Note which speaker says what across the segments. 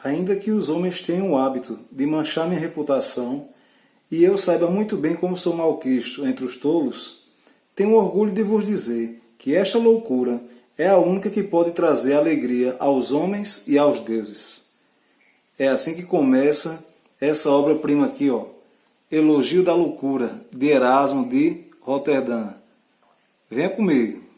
Speaker 1: Ainda que os homens tenham o hábito de manchar minha reputação, e eu saiba muito bem como sou malquisto entre os tolos, tenho orgulho de vos dizer que esta loucura é a única que pode trazer alegria aos homens e aos deuses. É assim que começa essa obra-prima aqui, ó, Elogio da Loucura, de Erasmo de Roterdã. Venha comigo.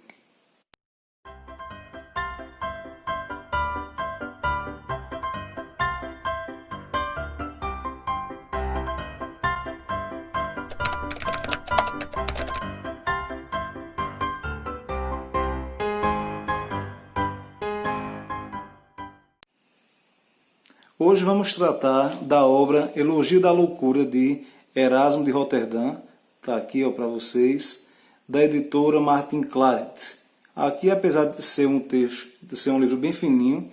Speaker 1: Hoje vamos tratar da obra Elogio da Loucura, de Erasmo de Roterdã. Está aqui para vocês, da editora Martin Claret. Aqui, apesar de ser um texto, de ser um livro bem fininho,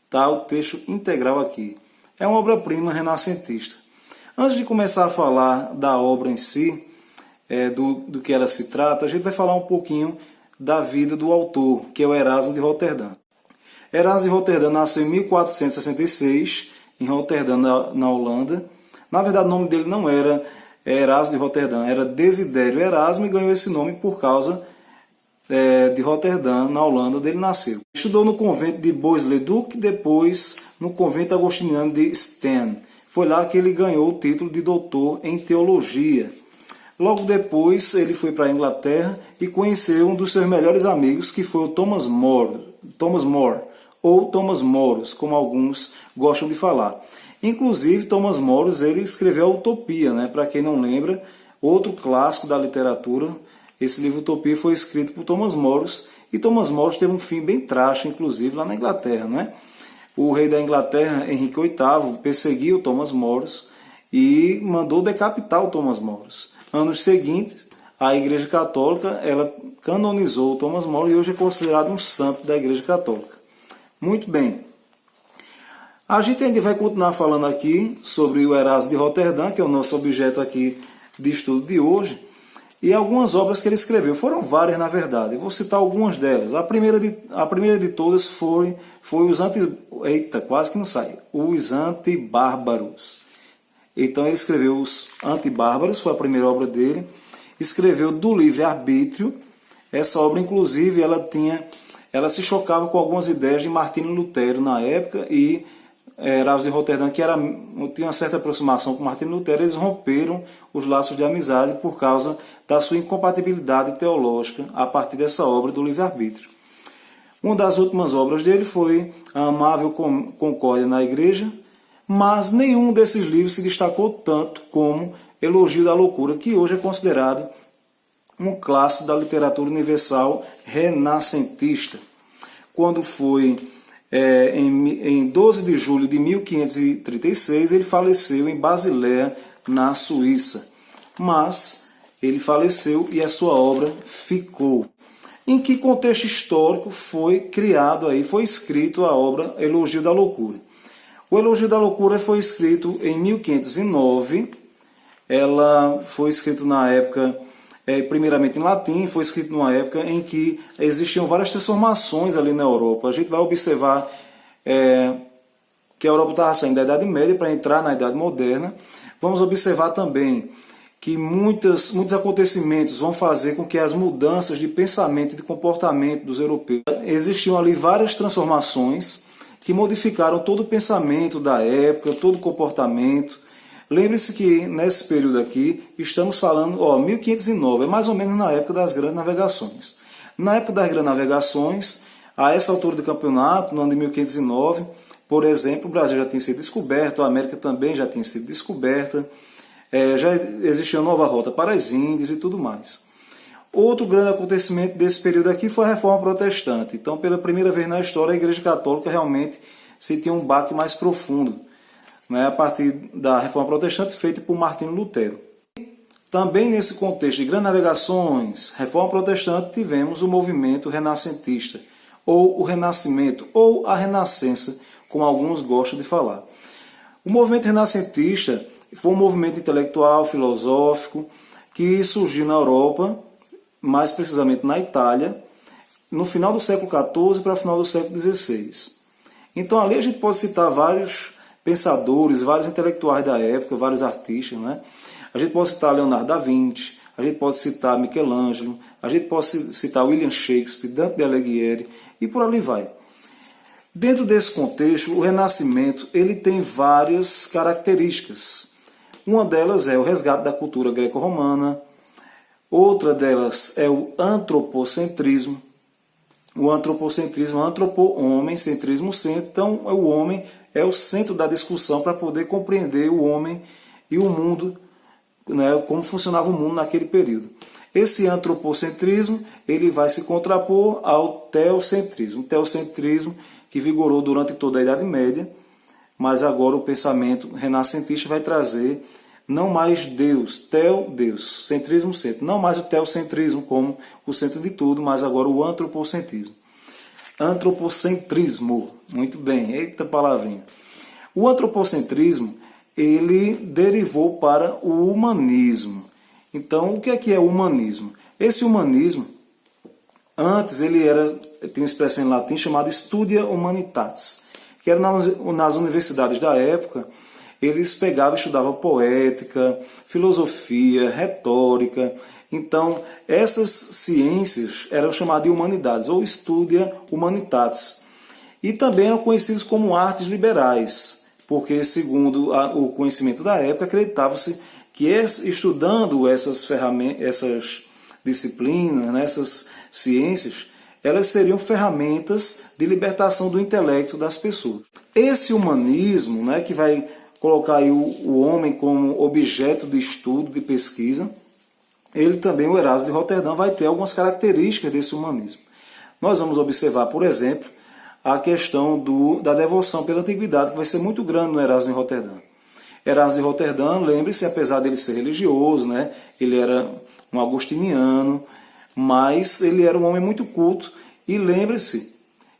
Speaker 1: está o texto integral aqui. É uma obra-prima renascentista. Antes de começar a falar da obra em si, do que ela se trata, a gente vai falar um pouquinho da vida do autor, que é o Erasmo de Roterdã. Erasmo de Roterdã nasceu em 1466, em Roterdã, na Holanda. Na verdade, o nome dele não era Erasmo de Roterdã, era Desidério Erasmo, e ganhou esse nome por causa de Roterdã, na Holanda, onde ele nasceu. Estudou no convento de Bois-le-Duc, depois no convento agostiniano de Steen. Foi lá que ele ganhou o título de doutor em teologia. Logo depois, ele foi para a Inglaterra e conheceu um dos seus melhores amigos, que foi o Thomas More, ou Thomas Moros, como alguns gostam de falar. Inclusive, Thomas Moros, ele escreveu a Utopia, né? Para quem não lembra, outro clássico da literatura. Esse livro Utopia foi escrito por Thomas Moros, e Thomas Moros teve um fim bem trágico, inclusive, lá na Inglaterra, né? O rei da Inglaterra, Henrique VIII, perseguiu Thomas Moros e mandou decapitar o Thomas Moros. Anos seguintes, a Igreja Católica ela canonizou o Thomas Moros e hoje é considerado um santo da Igreja Católica. Muito bem. A gente ainda vai continuar falando aqui sobre o Erasmo de Roterdã, que é o nosso objeto aqui de estudo de hoje, e algumas obras que ele escreveu. Foram várias, na verdade. Eu vou citar algumas delas. A primeira de todas foi os Os Antibárbaros. Então ele escreveu Os Antibárbaros, foi a primeira obra dele. Escreveu Do Livre-Arbítrio. Essa obra, inclusive, ela se chocava com algumas ideias de Martinho Lutero na época, e Erasmo de Roterdã, que tinha uma certa aproximação com Martinho Lutero, eles romperam os laços de amizade por causa da sua incompatibilidade teológica a partir dessa obra do livre-arbítrio. Uma das últimas obras dele foi A Amável Concórdia na Igreja, mas nenhum desses livros se destacou tanto como Elogio da Loucura, que hoje é considerado um clássico da literatura universal renascentista. Quando foi em 12 de julho de 1536, ele faleceu em Basileia, na Suíça. Mas ele faleceu e a sua obra ficou. Em que contexto histórico foi escrito a obra Elogio da Loucura? O Elogio da Loucura foi escrito em 1509. Ela foi escrita na época, primeiramente em latim, foi escrito numa época em que existiam várias transformações ali na Europa. A gente vai observar que a Europa estava saindo da Idade Média para entrar na Idade Moderna. Vamos observar também que muitos acontecimentos vão fazer com que as mudanças de pensamento e de comportamento dos europeus. Existiam ali várias transformações que modificaram todo o pensamento da época, todo o comportamento. Lembre-se que nesse período aqui, estamos falando, 1509, é mais ou menos na época das grandes navegações. Na época das grandes navegações, a essa altura do campeonato, no ano de 1509, por exemplo, o Brasil já tinha sido descoberto, a América também já tinha sido descoberta, já existia nova rota para as Índias e tudo mais. Outro grande acontecimento desse período aqui foi a Reforma Protestante. Então, pela primeira vez na história, a Igreja Católica realmente sentiu um baque mais profundo, né, a partir da Reforma Protestante feita por Martinho Lutero. Também nesse contexto de grandes navegações, Reforma Protestante, tivemos o movimento renascentista, ou o Renascimento, ou a Renascença, como alguns gostam de falar. O movimento renascentista foi um movimento intelectual, filosófico, que surgiu na Europa, mais precisamente na Itália, no final do século XIV para o final do século XVI. Então ali a gente pode citar vários pensadores, vários intelectuais da época, vários artistas, né? A gente pode citar Leonardo da Vinci, a gente pode citar Michelangelo, a gente pode citar William Shakespeare, Dante Alighieri e por ali vai. Dentro desse contexto, o Renascimento ele tem várias características. Uma delas é o resgate da cultura greco-romana, outra delas é o antropocentrismo. O antropocentrismo, antropo-homem, centrismo centro, então o homem é o centro da discussão para poder compreender o homem e o mundo, né, como funcionava o mundo naquele período. Esse antropocentrismo ele vai se contrapor ao teocentrismo. O teocentrismo que vigorou durante toda a Idade Média, mas agora o pensamento renascentista vai trazer não mais Deus, Deus, centrismo centro, não mais o teocentrismo como o centro de tudo, mas agora o antropocentrismo. Antropocentrismo, muito bem, eita palavrinha. O antropocentrismo, ele derivou para o humanismo. Então, o que é o humanismo? Esse humanismo, antes ele tinha uma expressão em latim chamada Studia Humanitatis, que era nas universidades da época. Eles pegavam e estudavam poética, filosofia, retórica. Então, essas ciências eram chamadas de humanidades, ou Studia Humanitatis. E também eram conhecidos como artes liberais, porque, segundo o conhecimento da época, acreditava-se que estudando essas disciplinas, né, essas ciências, elas seriam ferramentas de libertação do intelecto das pessoas. Esse humanismo, né, que vai colocar aí o homem como objeto de estudo, de pesquisa, ele também, o Erasmo de Roterdã, vai ter algumas características desse humanismo. Nós vamos observar, por exemplo, a questão da devoção pela antiguidade, que vai ser muito grande no Erasmo de Roterdã. Erasmo de Roterdã, lembre-se, apesar dele ser religioso, né, ele era um agostiniano, mas ele era um homem muito culto, e lembre-se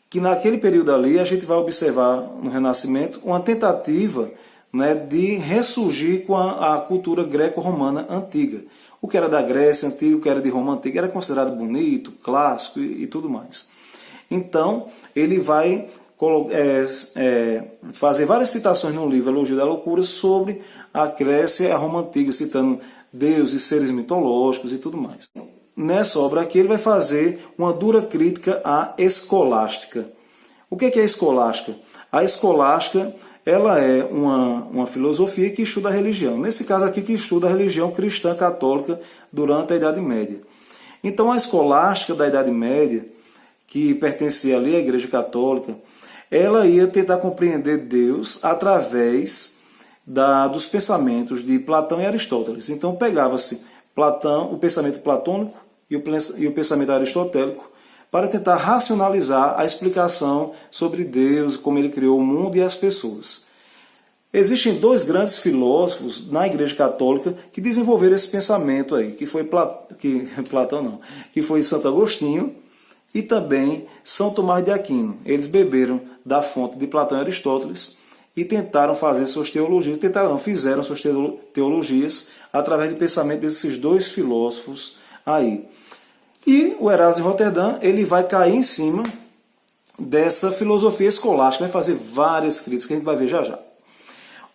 Speaker 1: que naquele período ali a gente vai observar no Renascimento uma tentativa, né, de ressurgir com a cultura greco-romana antiga. O que era da Grécia antiga, o que era de Roma antiga, era considerado bonito, clássico e tudo mais. Então, ele vai fazer várias citações no livro Elogio da Loucura sobre a Grécia e a Roma antiga, citando deuses, seres mitológicos e tudo mais. Nessa obra aqui ele vai fazer uma dura crítica à escolástica. O que é a escolástica? A escolástica ela é uma filosofia que estuda a religião. Nesse caso aqui, que estuda a religião cristã católica durante a Idade Média. Então a escolástica da Idade Média, que pertencia ali à Igreja Católica, ela ia tentar compreender Deus através dos pensamentos de Platão e Aristóteles. Então pegava-se Platão, o pensamento platônico e o pensamento aristotélico para tentar racionalizar a explicação sobre Deus, como ele criou o mundo e as pessoas. Existem dois grandes filósofos na Igreja Católica que desenvolveram esse pensamento aí, que foi que foi Santo Agostinho e também São Tomás de Aquino. Eles beberam da fonte de Platão e Aristóteles e tentaram fazer suas teologias, fizeram suas teologias através do pensamento desses dois filósofos aí. E o Erasmo de Roterdã, ele vai cair em cima dessa filosofia escolástica, vai fazer várias críticas que a gente vai ver já já.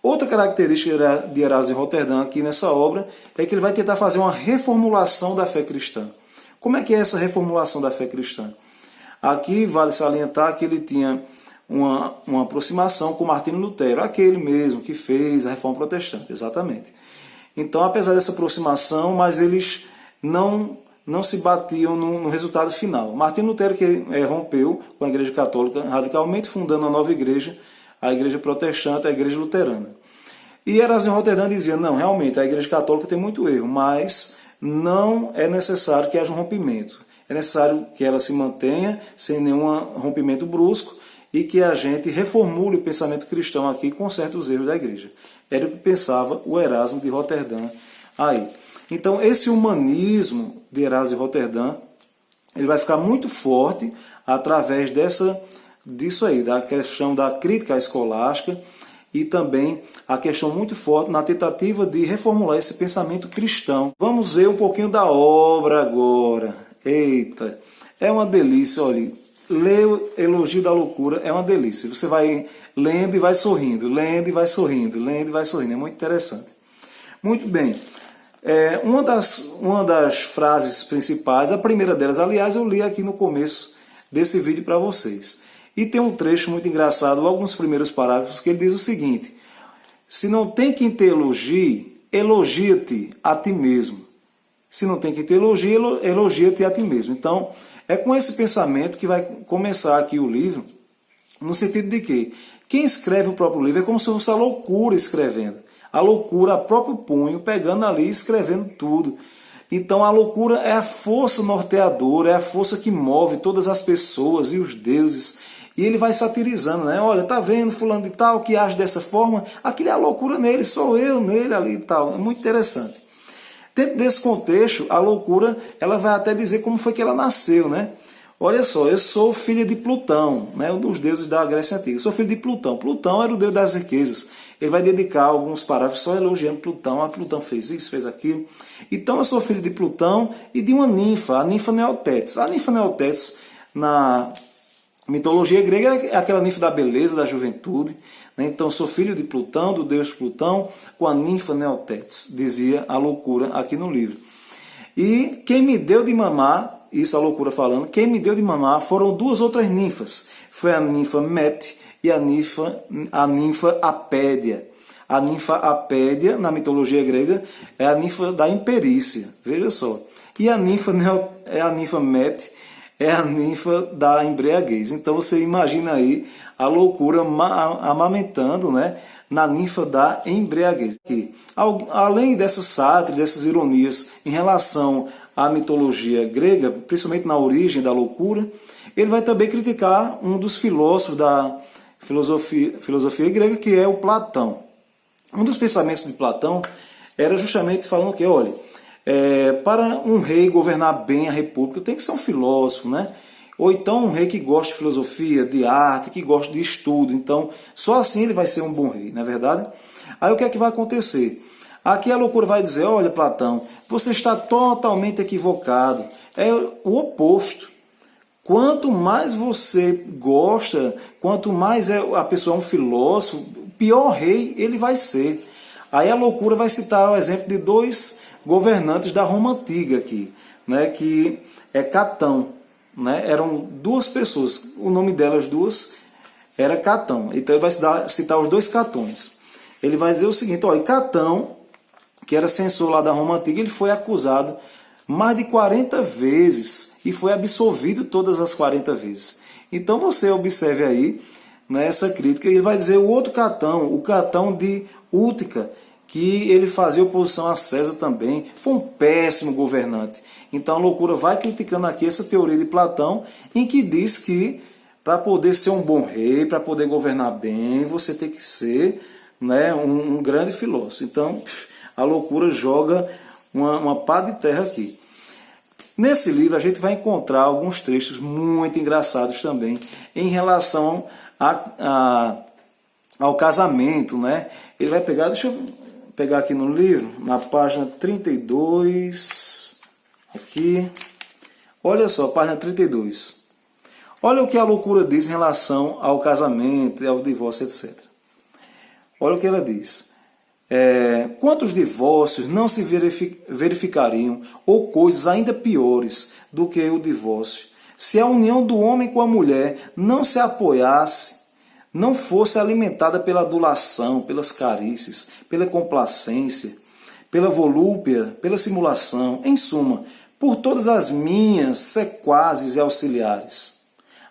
Speaker 1: Outra característica de Erasmo de Roterdã aqui nessa obra é que ele vai tentar fazer uma reformulação da fé cristã. Como é que é essa reformulação da fé cristã? Aqui vale salientar que ele tinha uma aproximação com Martinho Lutero, aquele mesmo que fez a Reforma Protestante, exatamente. Então, apesar dessa aproximação, mas eles não se batiam no resultado final. Martinho Lutero que rompeu com a Igreja Católica radicalmente, fundando uma nova igreja, a Igreja Protestante, a Igreja Luterana. E Erasmo de Roterdã dizia, não, realmente, a Igreja Católica tem muito erro, mas não é necessário que haja um rompimento. É necessário que ela se mantenha sem nenhum rompimento brusco e que a gente reformule o pensamento cristão aqui com certos erros da Igreja. Era o que pensava o Erasmo de Roterdã aí. Então, esse humanismo de Erasmo de Roterdã, ele vai ficar muito forte através disso aí, da questão da crítica escolástica e também a questão muito forte na tentativa de reformular esse pensamento cristão. Vamos ver um pouquinho da obra agora. Eita, é uma delícia, olha. ler o Elogio da Loucura é uma delícia. Você vai lendo e vai sorrindo, lendo e vai sorrindo, lendo e vai sorrindo. É muito interessante. Muito bem. Uma das frases principais, a primeira delas, aliás, eu li aqui no começo desse vídeo para vocês. E tem um trecho muito engraçado, logo nos primeiros parágrafos, que ele diz o seguinte: se não tem quem te elogie, elogia-te a ti mesmo. Se não tem quem te elogie, elogia-te a ti mesmo. Então, é com esse pensamento que vai começar aqui o livro, no sentido de que quem escreve o próprio livro é como se fosse a loucura escrevendo. A loucura, a próprio punho, pegando ali e escrevendo tudo. Então a loucura é a força norteadora, é a força que move todas as pessoas e os deuses. E ele vai satirizando, né? Olha, tá vendo fulano de tal que age dessa forma? Aquilo é a loucura nele, sou eu nele ali e tal. É muito interessante. Dentro desse contexto, a loucura, ela vai até dizer como foi que ela nasceu, né? Olha só, eu sou filho de Plutão, né? Um dos deuses da Grécia Antiga. Eu sou filho de Plutão. Plutão era o deus das riquezas. Ele vai dedicar alguns parágrafos só elogiando Plutão. Ah, Plutão fez isso, fez aquilo. Então eu sou filho de Plutão e de uma ninfa, a ninfa Neotétis. A ninfa Neotétis, na mitologia grega, é aquela ninfa da beleza, da juventude. Né? Então sou filho de Plutão, do deus Plutão, com a ninfa Neotétis, dizia a loucura aqui no livro. E quem me deu de mamar, isso a loucura falando, quem me deu de mamar foram duas outras ninfas. Foi a ninfa Mete e a ninfa Apédia. A ninfa Apédia, na mitologia grega, é a ninfa da imperícia. Veja só. E a ninfa Mete é a ninfa da embriaguez. Então você imagina aí a loucura amamentando, né, na ninfa da embriaguez. E, além dessas sátiras, dessas ironias em relação à mitologia grega, principalmente na origem da loucura, ele vai também criticar um dos filósofos da filosofia grega, que é o Platão. Um dos pensamentos de Platão era justamente falando que, olha, para um rei governar bem a república tem que ser um filósofo, né? Ou então um rei que gosta de filosofia, de arte, que gosta de estudo. Então, só assim ele vai ser um bom rei, não é verdade? Aí o que é que vai acontecer? Aqui a loucura vai dizer, olha Platão, você está totalmente equivocado. É o oposto. Quanto mais você gosta, quanto mais a pessoa é um filósofo, pior rei ele vai ser. Aí a loucura vai citar o exemplo de dois governantes da Roma Antiga aqui, né, que é Catão. Né, eram duas pessoas, o nome delas duas era Catão. Então ele vai citar os dois Catões. Ele vai dizer o seguinte, olha, Catão, que era censor lá da Roma Antiga, ele foi acusado mais de 40 vezes e foi absolvido todas as 40 vezes. Então você observe aí, né, essa crítica. Ele vai dizer o outro Catão, o Catão de Útica, que ele fazia oposição a César também, foi um péssimo governante. Então a loucura vai criticando aqui essa teoria de Platão, em que diz que para poder ser um bom rei, para poder governar bem, você tem que ser, né, um grande filósofo. Então a loucura joga uma pá de terra aqui. Nesse livro a gente vai encontrar alguns trechos muito engraçados também em relação ao casamento, né? Ele vai pegar, deixa eu pegar aqui no livro, na página 32, aqui, olha só, página 32. Olha o que a loucura diz em relação ao casamento, ao divórcio, etc. Olha o que ela diz. Quantos divórcios não se verificariam, ou coisas ainda piores do que o divórcio, se a união do homem com a mulher não se apoiasse, não fosse alimentada pela adulação, pelas carícias, pela complacência, pela volúpia, pela simulação, em suma, por todas as minhas sequazes e auxiliares.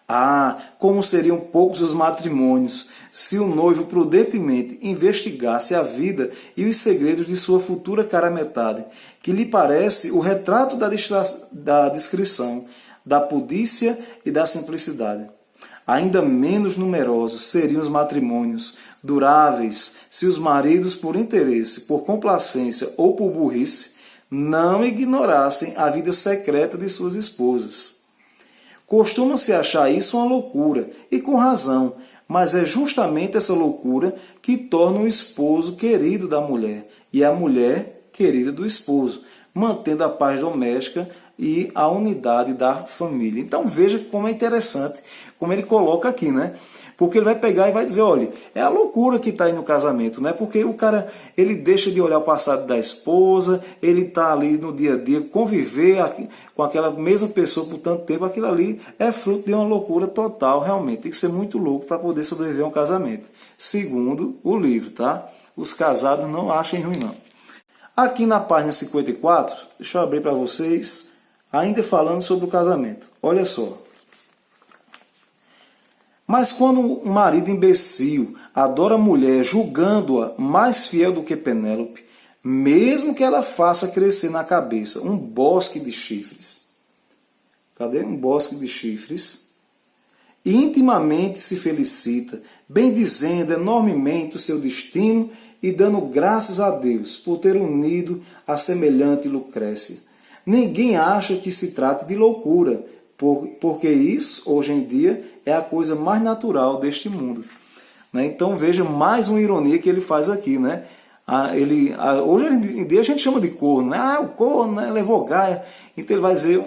Speaker 1: Ah, como seriam poucos os matrimônios, se o noivo prudentemente investigasse a vida e os segredos de sua futura cara-metade, que lhe parece o retrato da discrição, da pudícia e da simplicidade. Ainda menos numerosos seriam os matrimônios duráveis se os maridos, por interesse, por complacência ou por burrice, não ignorassem a vida secreta de suas esposas. Costuma-se achar isso uma loucura, e com razão, mas é justamente essa loucura que torna o esposo querido da mulher e a mulher querida do esposo, mantendo a paz doméstica e a unidade da família. Então veja como é interessante, como ele coloca aqui, né? Porque ele vai pegar e vai dizer, olha, é a loucura que está aí no casamento, né? Porque o cara, ele deixa de olhar o passado da esposa, ele está ali no dia a dia, conviver com aquela mesma pessoa por tanto tempo, aquilo ali é fruto de uma loucura total, realmente. Tem que ser muito louco para poder sobreviver a um casamento. Segundo o livro, tá? Os casados não achem ruim, não. Aqui na página 54, deixa eu abrir para vocês, ainda falando sobre o casamento. Olha só. Mas quando um marido imbecil adora a mulher, julgando-a mais fiel do que Penélope, mesmo que ela faça crescer na cabeça um bosque de chifres. Cadê? Um bosque de chifres. E intimamente se felicita, bendizendo enormemente o seu destino e dando graças a Deus por ter unido a semelhante Lucrécia. Ninguém acha que se trate de loucura, porque isso, hoje em dia, é a coisa mais natural deste mundo. Então veja mais uma ironia que ele faz aqui. Né? Hoje em dia a gente chama de corno. Né? O corno, né? Levou gaia. Então ele vai dizer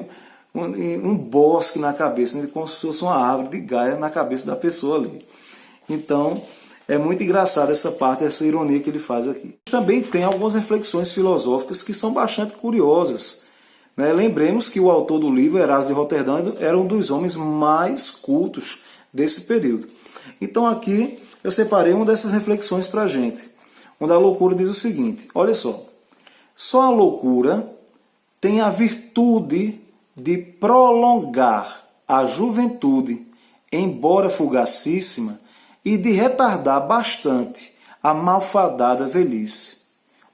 Speaker 1: um bosque na cabeça, né? Como se fosse uma árvore de gaia na cabeça da pessoa ali. Então é muito engraçado essa parte, essa ironia que ele faz aqui. Também tem algumas reflexões filosóficas que são bastante curiosas. Lembremos que o autor do livro, Erasmo de Roterdã, era um dos homens mais cultos desse período. Então aqui eu separei uma dessas reflexões para a gente. Onde a loucura diz o seguinte, olha só a loucura tem a virtude de prolongar a juventude, embora fugacíssima, e de retardar bastante a malfadada velhice.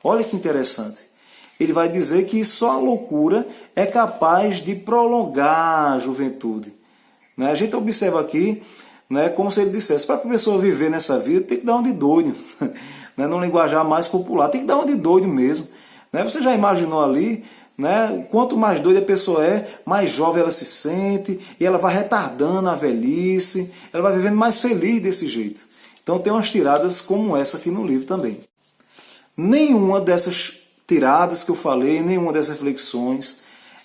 Speaker 1: Olha que interessante. Ele vai dizer que só a loucura é capaz de prolongar a juventude. A gente observa aqui, como se ele dissesse, para a pessoa viver nessa vida tem que dar uma de doido. No linguajar mais popular, tem que dar uma de doido mesmo. Você já imaginou ali, quanto mais doida a pessoa é, mais jovem ela se sente, e ela vai retardando a velhice, ela vai vivendo mais feliz desse jeito. Então tem umas tiradas como essa aqui no livro também. Nenhuma dessas tiradas que eu falei, nenhuma dessas reflexões,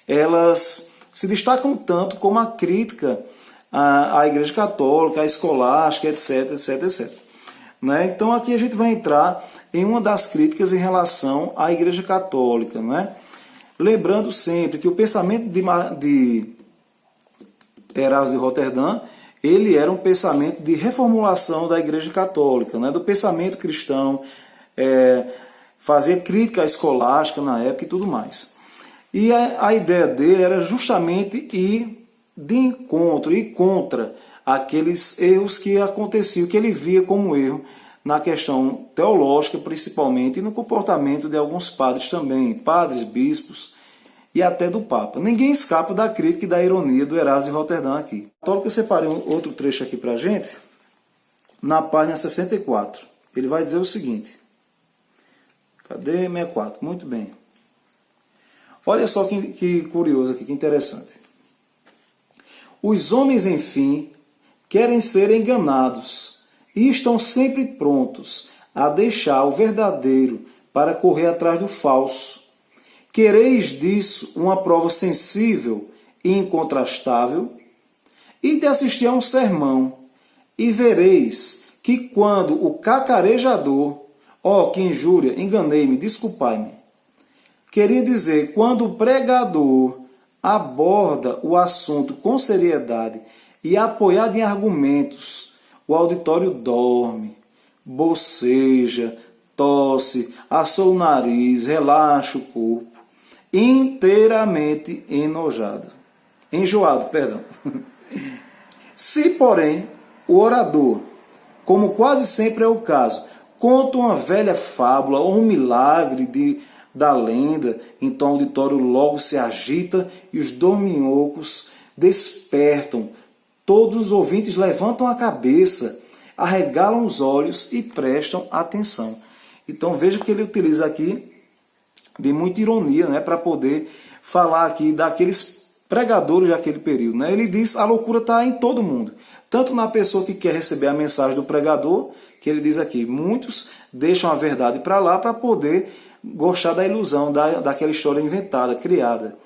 Speaker 1: elas se destacam tanto como a crítica à Igreja Católica, à escolástica, etc, etc, etc. Então aqui a gente vai entrar em uma das críticas em relação à Igreja Católica. Lembrando sempre que o pensamento de Erasmo de Roterdã, ele era um pensamento de reformulação da Igreja Católica, do pensamento cristão, fazia crítica à escolástica na época e tudo mais. E a ideia dele era justamente ir de encontro e contra aqueles erros que aconteciam, que ele via como erro na questão teológica principalmente, e no comportamento de alguns padres também, padres, bispos e até do Papa. Ninguém escapa da crítica e da ironia do Erasmo de Roterdã aqui. Só que eu separei outro trecho aqui para a gente, na página 64. Ele vai dizer o seguinte. Cadê 64? Muito bem. Olha só que curioso aqui, que interessante. Os homens, enfim, querem ser enganados e estão sempre prontos a deixar o verdadeiro para correr atrás do falso. Quereis disso uma prova sensível e incontrastável? E de assistir a um sermão, e vereis que quando o cacarejador, que injúria, enganei-me, desculpai-me. Queria dizer, quando o pregador aborda o assunto com seriedade e apoiado em argumentos, o auditório dorme, boceja, tosse, assou o nariz, relaxa o corpo, inteiramente enjoado. Se, porém, o orador, como quase sempre é o caso, conta uma velha fábula ou um milagre da lenda, então o auditório logo se agita e os dorminhocos despertam. Todos os ouvintes levantam a cabeça, arregalam os olhos e prestam atenção. Então veja que ele utiliza aqui de muita ironia, para poder falar aqui daqueles pregadores daquele período. Ele diz que a loucura está em todo mundo, tanto na pessoa que quer receber a mensagem do pregador, que ele diz aqui, muitos deixam a verdade para lá para poder gostar da ilusão, daquela história inventada, criada.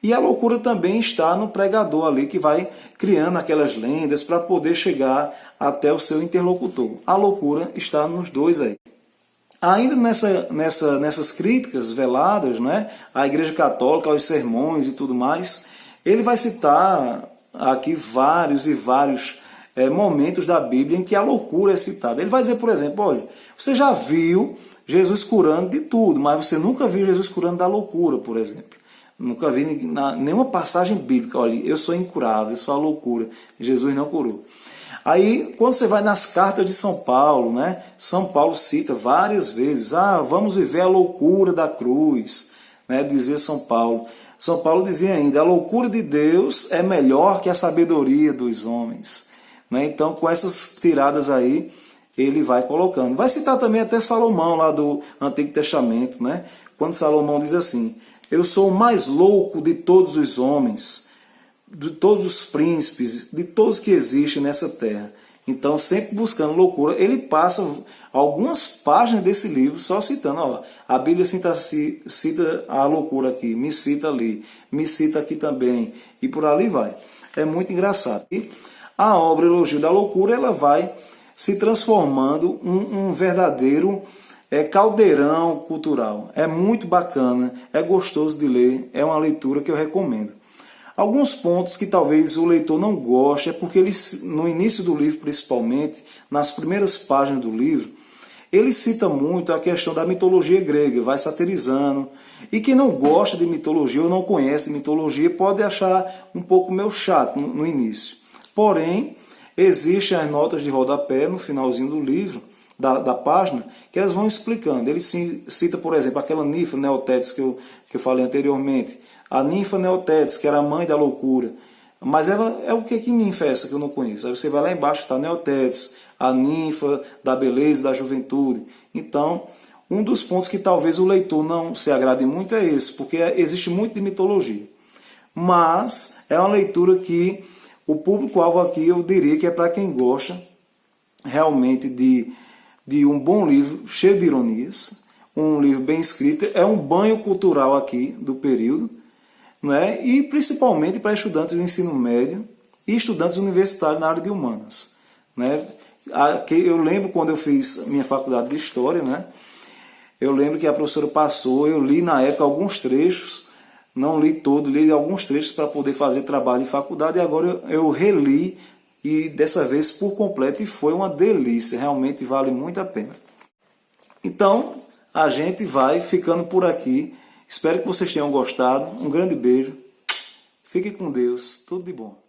Speaker 1: E a loucura também está no pregador ali, que vai criando aquelas lendas para poder chegar até o seu interlocutor. A loucura está nos dois aí. Ainda nessas críticas veladas, né, à Igreja Católica, aos sermões e tudo mais, ele vai citar aqui vários e vários momentos da Bíblia em que a loucura é citada. Ele vai dizer, por exemplo, olha, você já viu Jesus curando de tudo, mas você nunca viu Jesus curando da loucura, por exemplo. Nunca vi nenhuma passagem bíblica, olha, eu sou incurável, eu sou a loucura. Jesus não curou. Aí, quando você vai nas cartas de São Paulo, né? São Paulo cita várias vezes, vamos viver a loucura da cruz, né? Dizia São Paulo. São Paulo dizia ainda, a loucura de Deus é melhor que a sabedoria dos homens. Né? Então, com essas tiradas aí, ele vai colocando. Vai citar também até Salomão, lá do Antigo Testamento, né? Quando Salomão diz assim, eu sou o mais louco de todos os homens, de todos os príncipes, de todos que existem nessa terra. Então, sempre buscando loucura, ele passa algumas páginas desse livro só citando, a Bíblia cita a loucura aqui, me cita ali, me cita aqui também, e por ali vai. É muito engraçado. E a obra Elogio da Loucura, ela vai se transformando um verdadeiro caldeirão cultural. É muito bacana, é gostoso de ler, é uma leitura que eu recomendo. Alguns pontos que talvez o leitor não goste, é porque ele, no início do livro principalmente, nas primeiras páginas do livro, ele cita muito a questão da mitologia grega, vai satirizando. E quem não gosta de mitologia ou não conhece mitologia pode achar um pouco meio chato no início. Porém, existem as notas de rodapé no finalzinho do livro, da página, que elas vão explicando. Ele cita, por exemplo, aquela ninfa Neotétis que eu falei anteriormente. A ninfa Neotétis, que era a mãe da loucura. Mas ela é o que ninfa é essa que eu não conheço? Aí você vai lá embaixo, está Neotétis, a ninfa da beleza e da juventude. Então, um dos pontos que talvez o leitor não se agrade muito é esse, porque existe muito de mitologia. Mas é uma leitura que o público-alvo aqui eu diria que é para quem gosta realmente de um bom livro, cheio de ironias, um livro bem escrito, é um banho cultural aqui do período, né? E principalmente para estudantes do ensino médio e estudantes universitários na área de humanas. Né? Eu lembro quando eu fiz minha faculdade de História, né? Eu lembro que a professora passou, eu li na época alguns trechos, não li todo, li alguns trechos para poder fazer trabalho em faculdade, e agora eu reli, e dessa vez por completo, e foi uma delícia, realmente vale muito a pena. Então, a gente vai ficando por aqui. Espero que vocês tenham gostado. Um grande beijo. Fique com Deus. Tudo de bom.